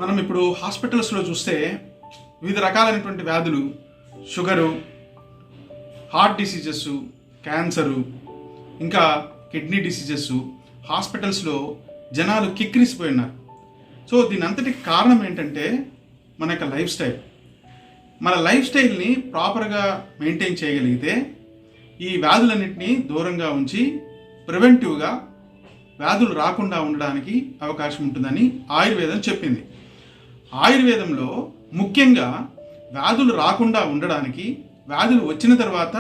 మనం ఇప్పుడు హాస్పిటల్స్లో చూస్తే వివిధ రకాలైనటువంటి వ్యాధులు, షుగరు, హార్ట్ డిసీజెస్, క్యాన్సరు, ఇంకా కిడ్నీ డిసీజెస్, హాస్పిటల్స్లో జనాలు కిక్కిరిసిపోయి ఉన్నారు. సో దీని అంతటికి కారణం ఏంటంటే మన యొక్క లైఫ్ స్టైల్. మన లైఫ్ స్టైల్ని ప్రాపర్గా మెయింటైన్ చేయగలిగితే ఈ వ్యాధులన్నింటినీ దూరంగా ఉంచి ప్రివెంటివ్గా వ్యాధులు రాకుండా ఉండడానికి అవకాశం ఉంటుందని ఆయుర్వేదం చెప్పింది. ఆయుర్వేదంలో ముఖ్యంగా వ్యాధులు రాకుండా ఉండడానికి, వ్యాధులు వచ్చిన తర్వాత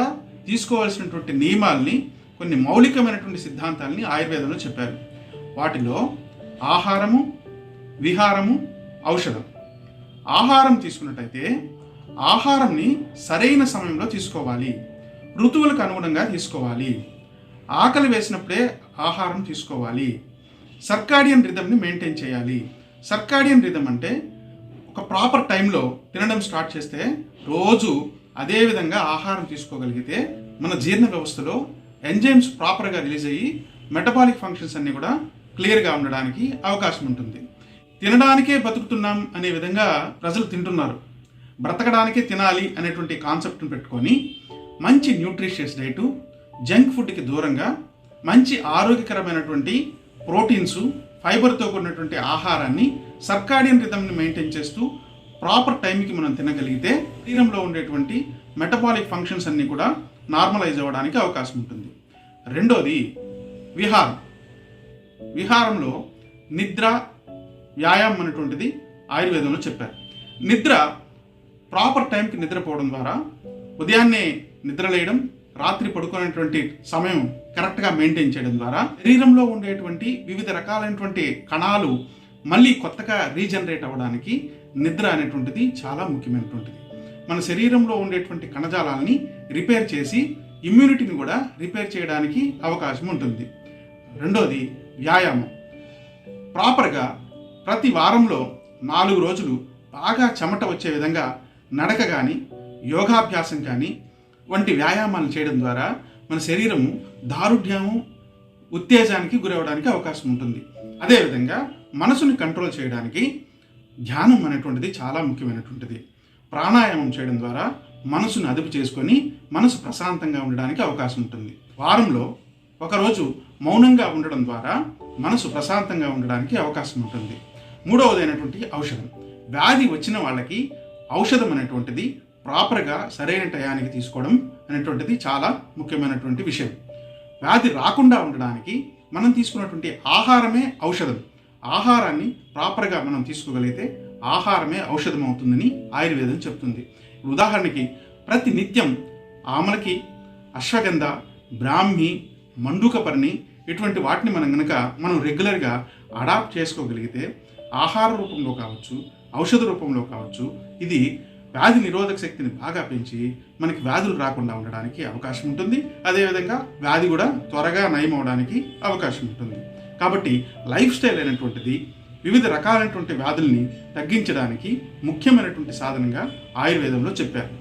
తీసుకోవాల్సినటువంటి నియమాల్ని, కొన్ని మౌలికమైనటువంటి సిద్ధాంతాలని ఆయుర్వేదంలో చెప్పారు. వాటిలో ఆహారము, విహారము, ఔషధం. ఆహారం తీసుకున్నట్టయితే ఆహారంని సరైన సమయంలో తీసుకోవాలి, ఋతువులకు అనుగుణంగా తీసుకోవాలి, ఆకలి వేసినప్పుడే ఆహారం తీసుకోవాలి, సర్కాడియన్ రిథమ్ని మెయింటైన్ చేయాలి. సర్కాడియన్ రిథమ్ అంటే ఒక ప్రాపర్ టైంలో తినడం స్టార్ట్ చేస్తే రోజు అదే విధంగా ఆహారం తీసుకోగలిగితే మన జీర్ణ వ్యవస్థలో ఎంజైమ్స్ ప్రాపర్గా రిలీజ్ అయ్యి మెటబాలిక్ ఫంక్షన్స్ అన్నీ కూడా క్లియర్గా ఉండడానికి అవకాశం ఉంటుంది. తినడానికే బతుకుతున్నాం అనే విధంగా ప్రజలు తింటున్నారు. బ్రతకడానికే తినాలి అనేటువంటి కాన్సెప్ట్ని పెట్టుకొని మంచి న్యూట్రిషియస్ డైటు, జంక్ ఫుడ్కి దూరంగా మంచి ఆరోగ్యకరమైనటువంటి ప్రోటీన్స్, ఫైబర్తో కూడినటువంటి ఆహారాన్ని, సర్కాడియన్ రిథమ్ని మెయింటైన్ చేస్తూ ప్రాపర్ టైంకి మనం తినగలిగితే శరీరంలో ఉండేటువంటి మెటబాలిక్ ఫంక్షన్స్ అన్నీ కూడా నార్మలైజ్ అవ్వడానికి అవకాశం ఉంటుంది. రెండోది విహారం. విహారంలో నిద్ర, వ్యాయామం అనేటువంటిది ఆయుర్వేదంలో చెప్పారు. నిద్ర ప్రాపర్ టైంకి నిద్రపోవడం ద్వారా, ఉదయాన్నే నిద్రలేయడం, రాత్రి పడుకునేటువంటి సమయం కరెక్ట్గా మెయింటైన్ చేయడం ద్వారా శరీరంలో ఉండేటువంటి వివిధ రకాలైనటువంటి కణాలు మళ్ళీ కొత్తగా రీజనరేట్ అవ్వడానికి నిద్ర అనేటువంటిది చాలా ముఖ్యమైనటువంటిది. మన శరీరంలో ఉండేటువంటి కణజాలాలని రిపేర్ చేసి ఇమ్యూనిటీని కూడా రిపేర్ చేయడానికి అవకాశం ఉంటుంది. రెండోది వ్యాయామం. ప్రాపర్గా ప్రతి వారంలో 4 రోజులు బాగా చెమట వచ్చే విధంగా నడక కానీ, యోగాభ్యాసం కానీ వంటి వ్యాయామాలు చేయడం ద్వారా మన శరీరము దారుఢ్యము, ఉత్తేజానికి గురవడానికి అవకాశం ఉంటుంది. అదేవిధంగా మనసుని కంట్రోల్ చేయడానికి ధ్యానం అనేటువంటిది చాలా ముఖ్యమైనటువంటిది. ప్రాణాయామం చేయడం ద్వారా మనసును అదుపు చేసుకొని మనసు ప్రశాంతంగా ఉండడానికి అవకాశం ఉంటుంది. వారంలో ఒకరోజు మౌనంగా ఉండడం ద్వారా మనసు ప్రశాంతంగా ఉండడానికి అవకాశం ఉంటుంది. మూడవదైనటువంటి ఔషధం. వ్యాధి వచ్చిన వాళ్ళకి ఔషధం అనేటువంటిది ప్రాపర్గా సరైన టయానికి తీసుకోవడం అనేటువంటిది చాలా ముఖ్యమైనటువంటి విషయం. వ్యాధి రాకుండా ఉండడానికి మనం తీసుకున్నటువంటి ఆహారమే ఔషధం. ఆహారాన్ని ప్రాపర్గా మనం తీసుకోగలిగితే ఆహారమే ఔషధం అవుతుందని ఆయుర్వేదం చెప్తుంది. ఉదాహరణకి ప్రతి నిత్యం ఆమలకి, అశ్వగంధ, బ్రాహ్మి, మండుకపర్ణి ఇటువంటి వాటిని మనం రెగ్యులర్గా అడాప్ట్ చేసుకోగలిగితే ఆహార రూపంలో కావచ్చు, ఔషధ రూపంలో కావచ్చు, ఇది వ్యాధి నిరోధక శక్తిని బాగా పెంచి మనకి వ్యాధులు రాకుండా ఉండడానికి అవకాశం ఉంటుంది. అదేవిధంగా వ్యాధి కూడా త్వరగా నయం అవడానికి అవకాశం ఉంటుంది. కాబట్టి లైఫ్ స్టైల్ అయినటువంటిది వివిధ రకాలైనటువంటి వ్యాధుల్ని తగ్గించడానికి ముఖ్యమైనటువంటి సాధనంగా ఆయుర్వేదంలో చెప్పారు.